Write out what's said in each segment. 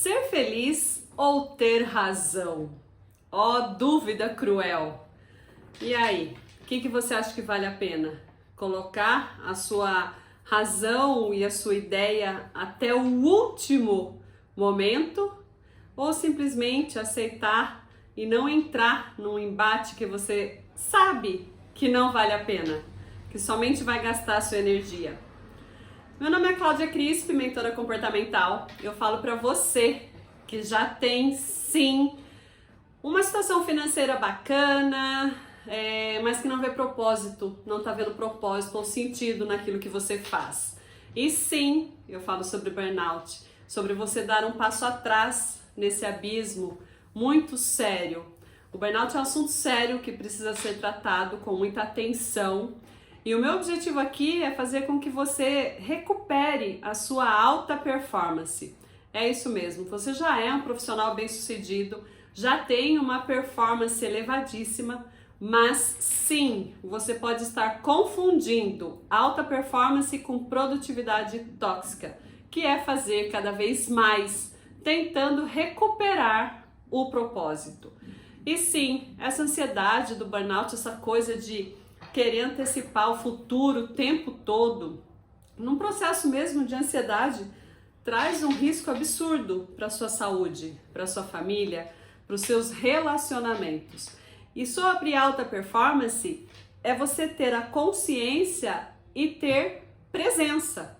Ser feliz ou ter razão? Ó, dúvida cruel. E aí, o que você acha que vale a pena? Colocar a sua razão e a sua ideia até o último momento? Ou simplesmente aceitar e não entrar num embate que você sabe que não vale a pena, que somente vai gastar a sua energia? Meu nome é Cláudia Crisp, mentora comportamental. Eu falo para você que já tem sim uma situação financeira bacana, mas que não vê propósito, não tá vendo propósito ou sentido naquilo que você faz. E sim, eu falo sobre burnout, sobre você dar um passo atrás nesse abismo muito sério. O burnout é um assunto sério que precisa ser tratado com muita atenção. E o meu objetivo aqui é fazer com que você recupere a sua alta performance. É isso mesmo, você já é um profissional bem-sucedido, já tem uma performance elevadíssima, mas sim, você pode estar confundindo alta performance com produtividade tóxica, que é fazer cada vez mais, tentando recuperar o propósito. E sim, essa ansiedade do burnout, essa coisa de querer antecipar o futuro o tempo todo, num processo mesmo de ansiedade, traz um risco absurdo para a sua saúde, para a sua família, para os seus relacionamentos. E sobre alta performance é você ter a consciência e ter presença.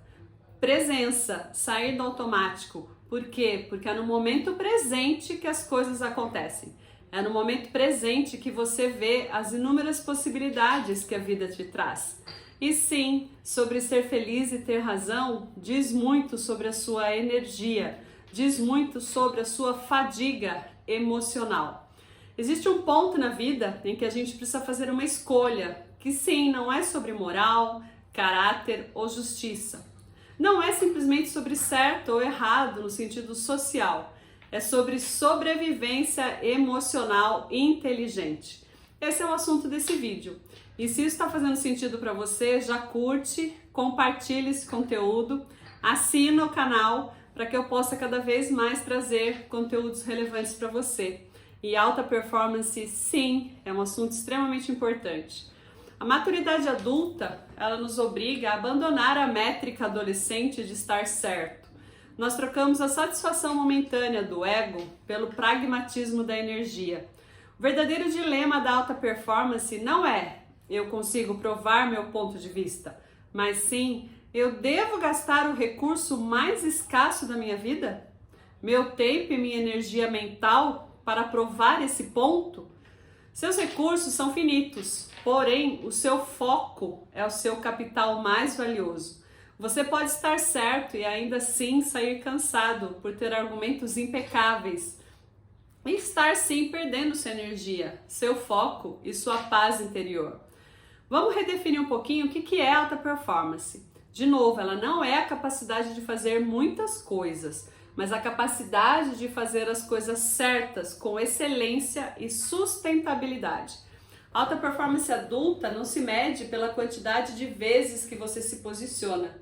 Presença, sair do automático. Por quê? Porque é no momento presente que as coisas acontecem. É no momento presente que você vê as inúmeras possibilidades que a vida te traz. E sim, sobre ser feliz e ter razão, diz muito sobre a sua energia, diz muito sobre a sua fadiga emocional. Existe um ponto na vida em que a gente precisa fazer uma escolha, que sim, não é sobre moral, caráter ou justiça. Não é simplesmente sobre certo ou errado no sentido social. É sobre sobrevivência emocional inteligente. Esse é o assunto desse vídeo. E se isso está fazendo sentido para você, já curte, compartilhe esse conteúdo, assina o canal para que eu possa cada vez mais trazer conteúdos relevantes para você. E alta performance, sim, é um assunto extremamente importante. A maturidade adulta, ela nos obriga a abandonar a métrica adolescente de estar certo. Nós trocamos a satisfação momentânea do ego pelo pragmatismo da energia. O verdadeiro dilema da alta performance não é eu consigo provar meu ponto de vista, mas sim eu devo gastar o recurso mais escasso da minha vida? Meu tempo e minha energia mental para provar esse ponto? Seus recursos são finitos, porém o seu foco é o seu capital mais valioso. Você pode estar certo e ainda assim sair cansado por ter argumentos impecáveis e estar sim perdendo sua energia, seu foco e sua paz interior. Vamos redefinir um pouquinho o que é alta performance. De novo, ela não é a capacidade de fazer muitas coisas, mas a capacidade de fazer as coisas certas com excelência e sustentabilidade. Alta performance adulta não se mede pela quantidade de vezes que você se posiciona,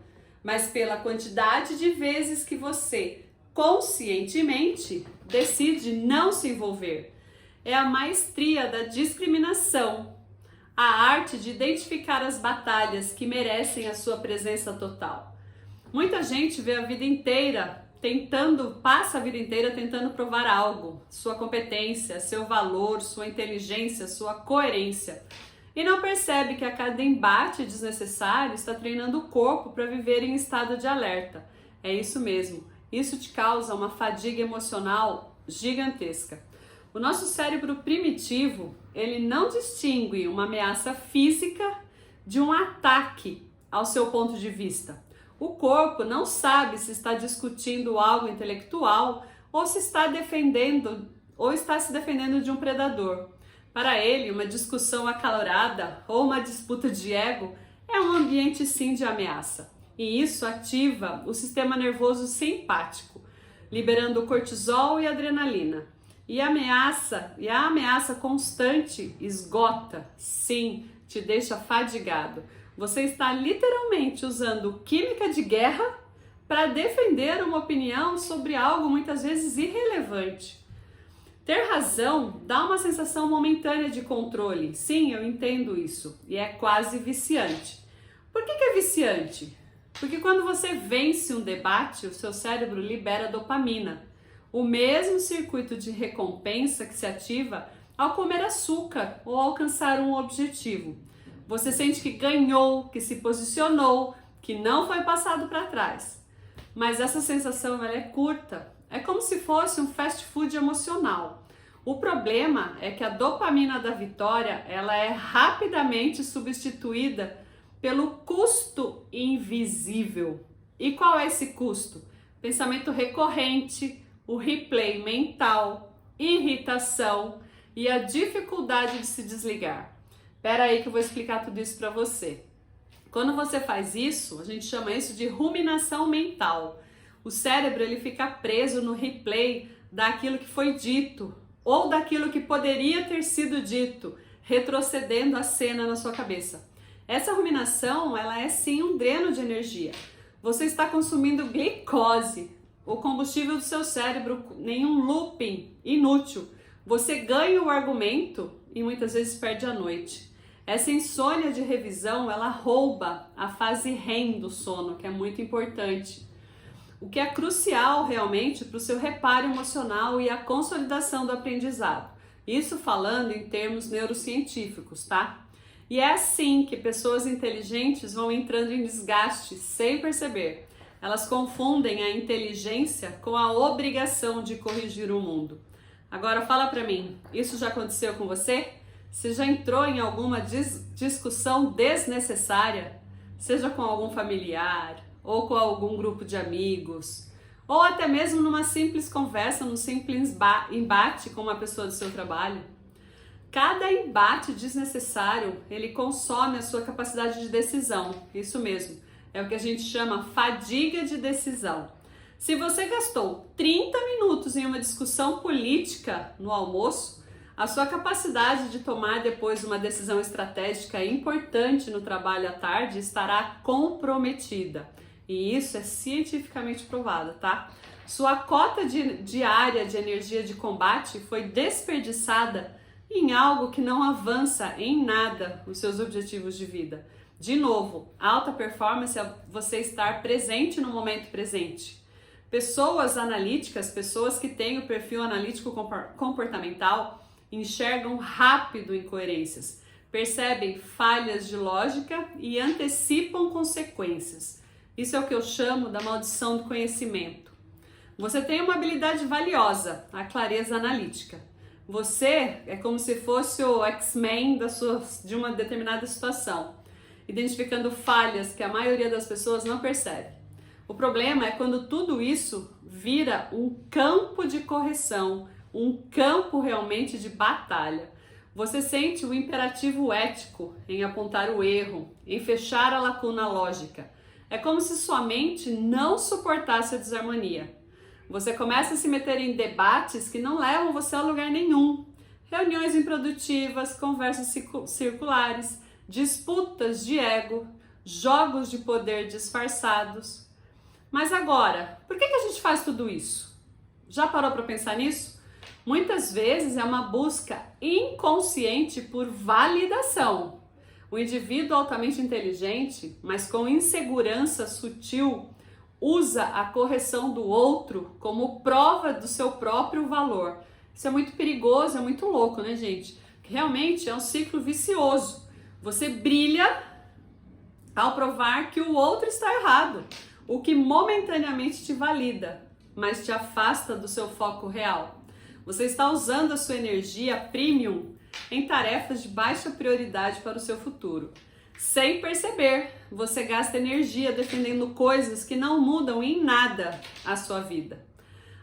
mas pela quantidade de vezes que você conscientemente decide não se envolver. É a maestria da discriminação, a arte de identificar as batalhas que merecem a sua presença total. Muita gente vê a vida inteira passa a vida inteira tentando provar algo, sua competência, seu valor, sua inteligência, sua coerência. E não percebe que a cada embate desnecessário está treinando o corpo para viver em estado de alerta. É isso mesmo, isso te causa uma fadiga emocional gigantesca. O nosso cérebro primitivo, ele não distingue uma ameaça física de um ataque ao seu ponto de vista. O corpo não sabe se está discutindo algo intelectual ou se está se defendendo de um predador. Para ele, uma discussão acalorada ou uma disputa de ego é um ambiente sim de ameaça. E isso ativa o sistema nervoso simpático, liberando cortisol e adrenalina. E a ameaça constante esgota, sim, te deixa fadigado. Você está literalmente usando química de guerra para defender uma opinião sobre algo muitas vezes irrelevante. Ter razão dá uma sensação momentânea de controle. Sim, eu entendo isso. E é quase viciante. Por que é viciante? Porque quando você vence um debate, o seu cérebro libera dopamina, o mesmo circuito de recompensa que se ativa ao comer açúcar ou alcançar um objetivo. Você sente que ganhou, que se posicionou, que não foi passado para trás. Mas essa sensação ela é curta. É como se fosse um fast food emocional. O problema é que a dopamina da vitória ela é rapidamente substituída pelo custo invisível. E qual é esse custo? Pensamento recorrente, o replay mental, irritação e a dificuldade de se desligar. Espera aí que eu vou explicar tudo isso para você. Quando você faz isso, a gente chama isso de ruminação mental. O cérebro ele fica preso no replay daquilo que foi dito ou daquilo que poderia ter sido dito, retrocedendo a cena na sua cabeça. Essa ruminação, ela é sim um dreno de energia. Você está consumindo glicose, o combustível do seu cérebro, nenhum looping inútil. Você ganha o argumento e muitas vezes perde a noite. Essa insônia de revisão, ela rouba a fase REM do sono, que é muito importante. O que é crucial realmente para o seu reparo emocional e a consolidação do aprendizado. Isso falando em termos neurocientíficos, tá? E é assim que pessoas inteligentes vão entrando em desgaste sem perceber. Elas confundem a inteligência com a obrigação de corrigir o mundo. Agora fala pra mim, isso já aconteceu com você? Você já entrou em alguma discussão desnecessária? Seja com algum familiar, ou com algum grupo de amigos, ou até mesmo numa simples conversa, num simples embate com uma pessoa do seu trabalho? Cada embate desnecessário, ele consome a sua capacidade de decisão. Isso mesmo, é o que a gente chama fadiga de decisão. Se você gastou 30 minutos em uma discussão política no almoço, a sua capacidade de tomar depois uma decisão estratégica importante no trabalho à tarde estará comprometida. E isso é cientificamente provado, tá? Sua cota diária de energia de combate foi desperdiçada em algo que não avança em nada os seus objetivos de vida. De novo, alta performance é você estar presente no momento presente. Pessoas analíticas, pessoas que têm o perfil analítico comportamental, enxergam rápido incoerências, percebem falhas de lógica e antecipam consequências. Isso é o que eu chamo da maldição do conhecimento. Você tem uma habilidade valiosa, a clareza analítica. Você é como se fosse o X-Men de uma determinada situação, identificando falhas que a maioria das pessoas não percebe. O problema é quando tudo isso vira um campo de correção, um campo realmente de batalha. Você sente o imperativo ético em apontar o erro, em fechar a lacuna lógica. É como se sua mente não suportasse a desarmonia. Você começa a se meter em debates que não levam você a lugar nenhum. Reuniões improdutivas, conversas circulares, disputas de ego, jogos de poder disfarçados. Mas agora, por que a gente faz tudo isso? Já parou para pensar nisso? Muitas vezes é uma busca inconsciente por validação. O indivíduo altamente inteligente, mas com insegurança sutil, usa a correção do outro como prova do seu próprio valor. Isso é muito perigoso, é muito louco, né, gente? Realmente é um ciclo vicioso. Você brilha ao provar que o outro está errado, o que momentaneamente te valida, mas te afasta do seu foco real. Você está usando a sua energia premium em tarefas de baixa prioridade para o seu futuro. Sem perceber, você gasta energia defendendo coisas que não mudam em nada a sua vida.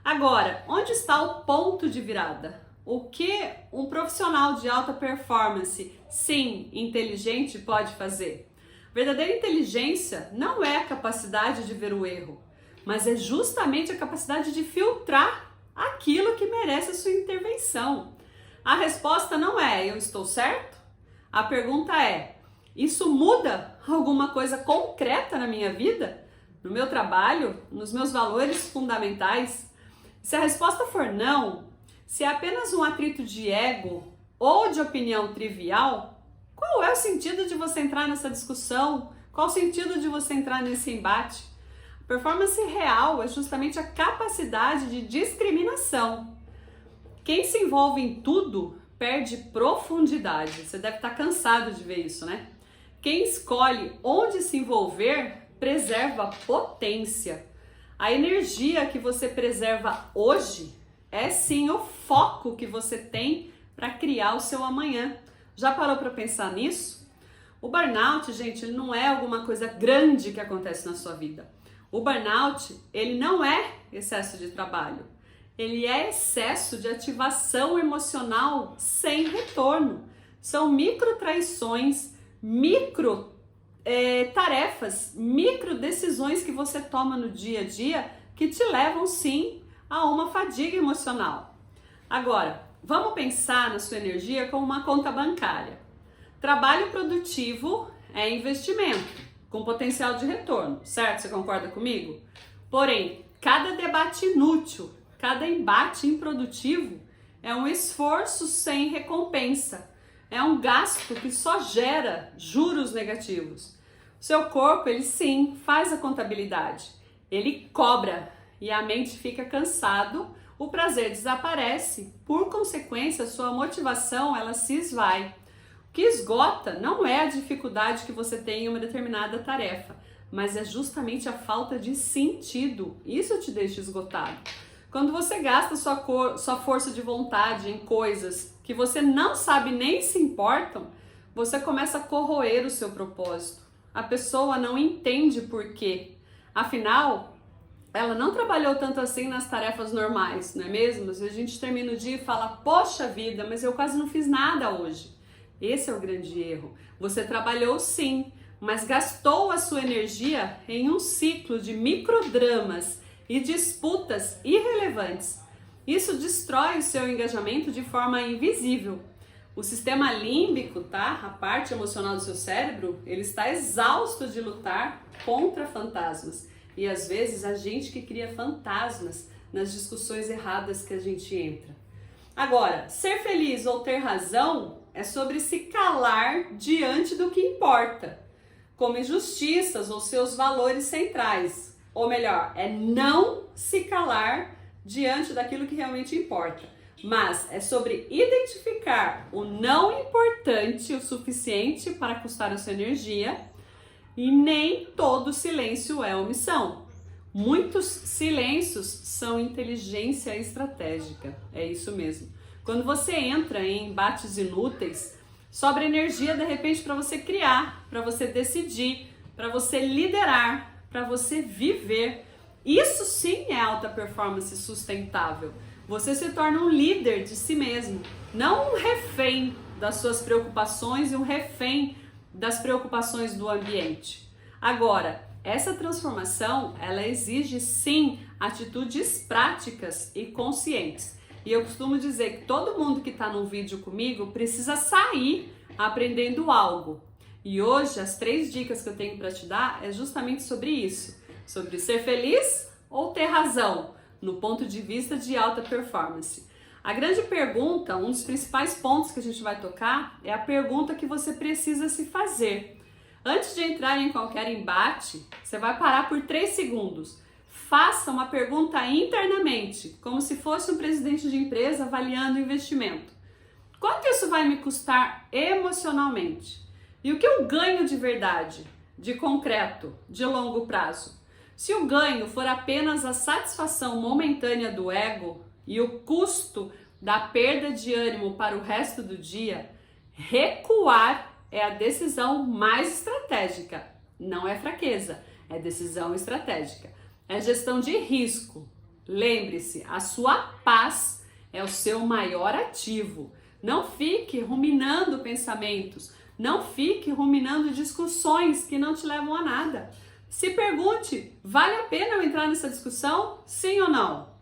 Agora, onde está o ponto de virada? O que um profissional de alta performance, sim, inteligente, pode fazer? Verdadeira inteligência não é a capacidade de ver o erro, mas é justamente a capacidade de filtrar aquilo que merece a sua intervenção. A resposta não é eu estou certo? A pergunta é: isso muda alguma coisa concreta na minha vida? no meu trabalho, nos meus valores fundamentais? Se a resposta for não, se é apenas um atrito de ego ou de opinião trivial, qual é o sentido de você entrar nessa discussão? Qual o sentido de você entrar nesse embate? A performance real é justamente a capacidade de discriminação. Quem se envolve em tudo perde profundidade. Você deve estar cansado de ver isso, né? Quem escolhe onde se envolver preserva potência. A energia que você preserva hoje é sim o foco que você tem para criar o seu amanhã. Já parou para pensar nisso? O burnout, gente, ele não é alguma coisa grande que acontece na sua vida. O burnout, ele não é excesso de trabalho. Ele é excesso de ativação emocional sem retorno. São micro traições, micro tarefas, micro decisões que você toma no dia a dia que te levam sim a uma fadiga emocional. Agora, vamos pensar na sua energia como uma conta bancária. Trabalho produtivo é investimento, com potencial de retorno, certo? Você concorda comigo? Porém, cada debate inútil, cada embate improdutivo é um esforço sem recompensa. É um gasto que só gera juros negativos. O seu corpo, ele sim, faz a contabilidade. Ele cobra e a mente fica cansado, o prazer desaparece. Por consequência, a sua motivação, ela se esvai. O que esgota não é a dificuldade que você tem em uma determinada tarefa, mas é justamente a falta de sentido. Isso te deixa esgotado. Quando você gasta sua força de vontade em coisas que você não sabe nem se importam, você começa a corroer o seu propósito. A pessoa não entende por quê. Afinal, ela não trabalhou tanto assim nas tarefas normais, não é mesmo? Às vezes a gente termina o dia e fala, poxa vida, mas eu quase não fiz nada hoje. Esse é o grande erro. Você trabalhou sim, mas gastou a sua energia em um ciclo de microdramas e disputas irrelevantes. Isso destrói o seu engajamento de forma invisível. O sistema límbico, tá? A parte emocional do seu cérebro, ele está exausto de lutar contra fantasmas. E às vezes a gente que cria fantasmas nas discussões erradas que a gente entra. Agora, ser feliz ou ter razão é sobre se calar diante do que importa, como injustiças ou seus valores centrais. Ou melhor, é não se calar diante daquilo que realmente importa. Mas é sobre identificar o não importante o suficiente para custar a sua energia, e nem todo silêncio é omissão. Muitos silêncios são inteligência estratégica, é isso mesmo. Quando você entra em embates inúteis, sobra energia de repente para você criar, para você decidir, para você liderar, para você viver. Isso sim é alta performance sustentável. Você se torna um líder de si mesmo, não um refém das suas preocupações e um refém das preocupações do ambiente. Agora, essa transformação, ela exige sim atitudes práticas e conscientes. E eu costumo dizer que todo mundo que está no vídeo comigo precisa sair aprendendo algo. E hoje as 3 dicas que eu tenho para te dar é justamente sobre isso. Sobre ser feliz ou ter razão, no ponto de vista de alta performance. A grande pergunta, um dos principais pontos que a gente vai tocar, é a pergunta que você precisa se fazer. Antes de entrar em qualquer embate, você vai parar por 3 segundos. Faça uma pergunta internamente, como se fosse um presidente de empresa avaliando o investimento. Quanto isso vai me custar emocionalmente? E o que eu ganho de verdade, de concreto, de longo prazo? Se o ganho for apenas a satisfação momentânea do ego e o custo da perda de ânimo para o resto do dia, recuar é a decisão mais estratégica. Não é fraqueza, é decisão estratégica. É gestão de risco. Lembre-se, a sua paz é o seu maior ativo. Não fique ruminando pensamentos, não fique ruminando discussões que não te levam a nada. Se pergunte, vale a pena eu entrar nessa discussão? Sim ou não?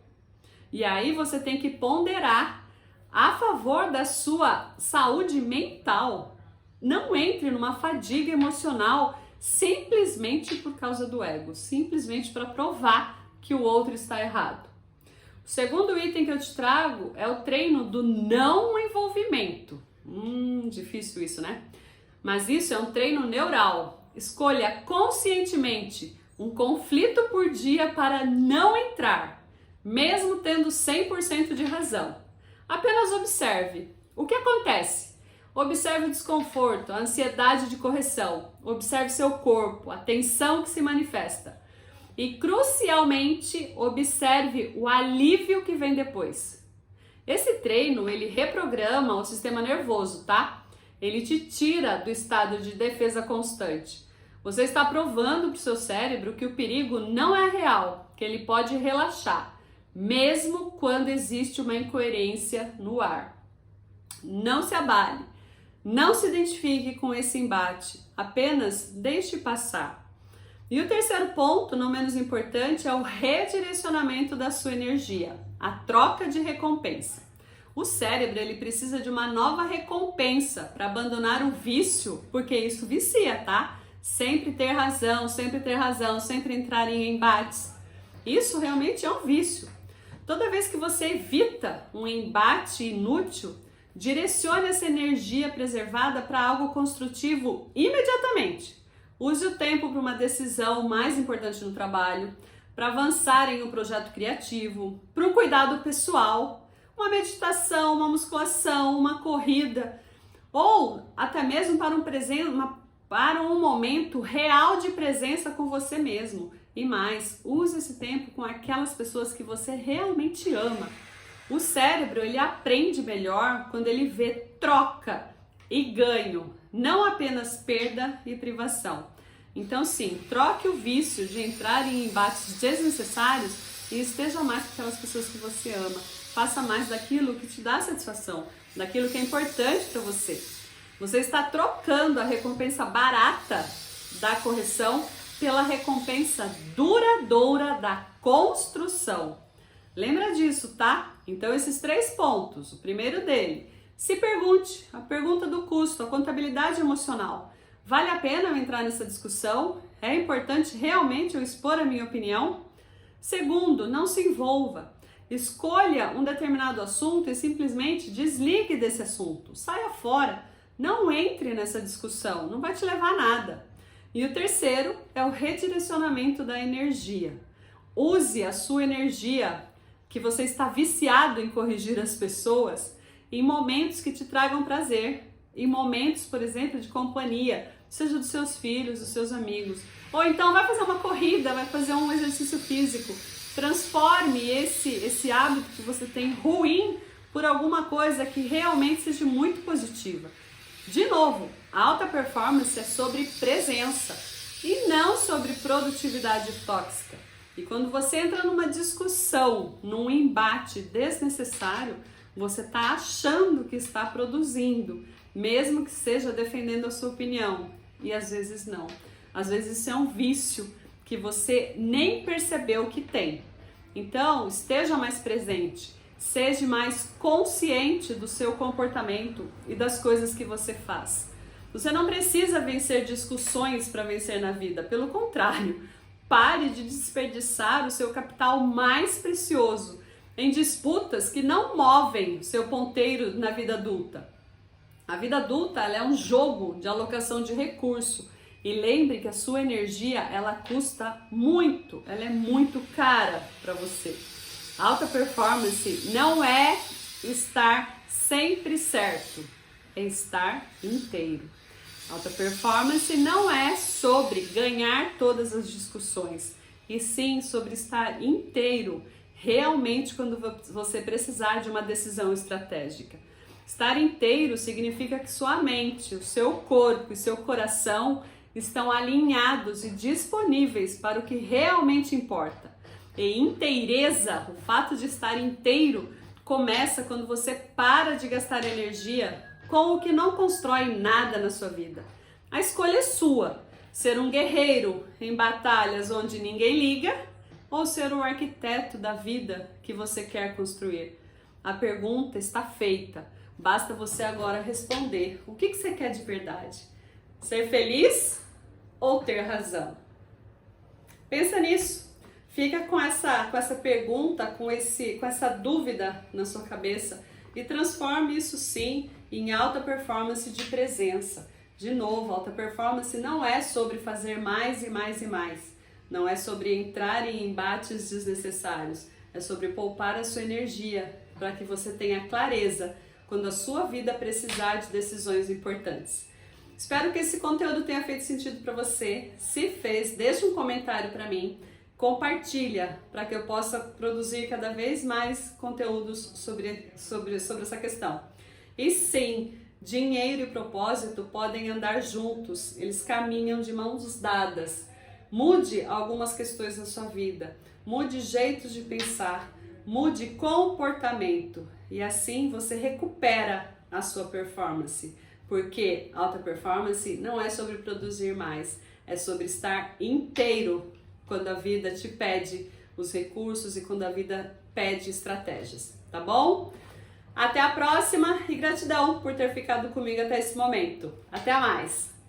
E aí você tem que ponderar a favor da sua saúde mental. Não entre numa fadiga emocional simplesmente por causa do ego, simplesmente para provar que o outro está errado. O segundo item que eu te trago é o treino do não envolvimento. Difícil isso, né? Mas isso é um treino neural. Escolha conscientemente um conflito por dia para não entrar, mesmo tendo 100% de razão. Apenas observe. O que acontece? Observe o desconforto, a ansiedade de correção. Observe seu corpo, a tensão que se manifesta. E, crucialmente, observe o alívio que vem depois. Esse treino, ele reprograma o sistema nervoso, tá? Ele te tira do estado de defesa constante. Você está provando para o seu cérebro que o perigo não é real, que ele pode relaxar, mesmo quando existe uma incoerência no ar. Não se abale, não se identifique com esse embate, apenas deixe passar. E o terceiro ponto, não menos importante, é o redirecionamento da sua energia, a troca de recompensa. O cérebro, ele precisa de uma nova recompensa para abandonar o vício, porque isso vicia, tá? Sempre ter razão, sempre entrar em embates. Isso realmente é um vício. Toda vez que você evita um embate inútil, direcione essa energia preservada para algo construtivo imediatamente. Use o tempo para uma decisão mais importante no trabalho, para avançar em um projeto criativo, para um cuidado pessoal, uma meditação, uma musculação, uma corrida, ou até mesmo para um momento real de presença com você mesmo. E mais, use esse tempo com aquelas pessoas que você realmente ama. O cérebro, ele aprende melhor quando ele vê troca e ganho, não apenas perda e privação. Então sim, troque o vício de entrar em embates desnecessários e esteja mais com aquelas pessoas que você ama. Faça mais daquilo que te dá satisfação, daquilo que é importante para você. Você está trocando a recompensa barata da correção pela recompensa duradoura da construção. Lembra disso, tá? Então esses 3 pontos. O primeiro dele, se pergunte, a pergunta do custo, a contabilidade emocional. Vale a pena eu entrar nessa discussão? É importante realmente eu expor a minha opinião? Segundo, não se envolva. Escolha um determinado assunto e simplesmente desligue desse assunto. Saia fora. Não entre nessa discussão. Não vai te levar a nada. E o terceiro é o redirecionamento da energia. Use a sua energia, que você está viciado em corrigir as pessoas, em momentos que te tragam prazer. Em momentos, por exemplo, de companhia, seja dos seus filhos, dos seus amigos. Ou então vai fazer uma corrida, vai fazer um exercício físico. Transforme esse hábito que você tem ruim por alguma coisa que realmente seja muito positiva. De novo, a alta performance é sobre presença e não sobre produtividade tóxica. E quando você entra numa discussão, num embate desnecessário, você está achando que está produzindo, mesmo que seja defendendo a sua opinião. E às vezes não. Às vezes isso é um vício que você nem percebeu que tem. Então, esteja mais presente, seja mais consciente do seu comportamento e das coisas que você faz. Você não precisa vencer discussões para vencer na vida, pelo contrário, pare de desperdiçar o seu capital mais precioso em disputas que não movem o seu ponteiro na vida adulta. A vida adulta, ela é um jogo de alocação de recurso. E lembre que a sua energia, ela custa muito, ela é muito cara para você. Alta performance não é estar sempre certo, é estar inteiro. Alta performance não é sobre ganhar todas as discussões, e sim sobre estar inteiro, realmente quando você precisar de uma decisão estratégica. Estar inteiro significa que sua mente, o seu corpo e seu coração estão alinhados e disponíveis para o que realmente importa. E inteireza, o fato de estar inteiro, começa quando você para de gastar energia com o que não constrói nada na sua vida. A escolha é sua: ser um guerreiro em batalhas onde ninguém liga ou ser o arquiteto da vida que você quer construir. A pergunta está feita. Basta você agora responder. O que você quer de verdade? Ser feliz ou ter razão? Pensa nisso. Fica com essa pergunta, com essa dúvida na sua cabeça e transforme isso sim em alta performance de presença. De novo, alta performance não é sobre fazer mais e mais e mais. Não é sobre entrar em embates desnecessários. É sobre poupar a sua energia para que você tenha clareza quando a sua vida precisar de decisões importantes. Espero que esse conteúdo tenha feito sentido para você. Se fez, deixa um comentário para mim. Compartilha para que eu possa produzir cada vez mais conteúdos sobre essa questão. E sim, dinheiro e propósito podem andar juntos, eles caminham de mãos dadas. Mude algumas questões na sua vida, mude jeitos de pensar, mude comportamento e assim você recupera a sua performance. Porque alta performance não é sobre produzir mais, é sobre estar inteiro quando a vida te pede os recursos e quando a vida pede estratégias, tá bom? Até a próxima e gratidão por ter ficado comigo até esse momento. Até mais!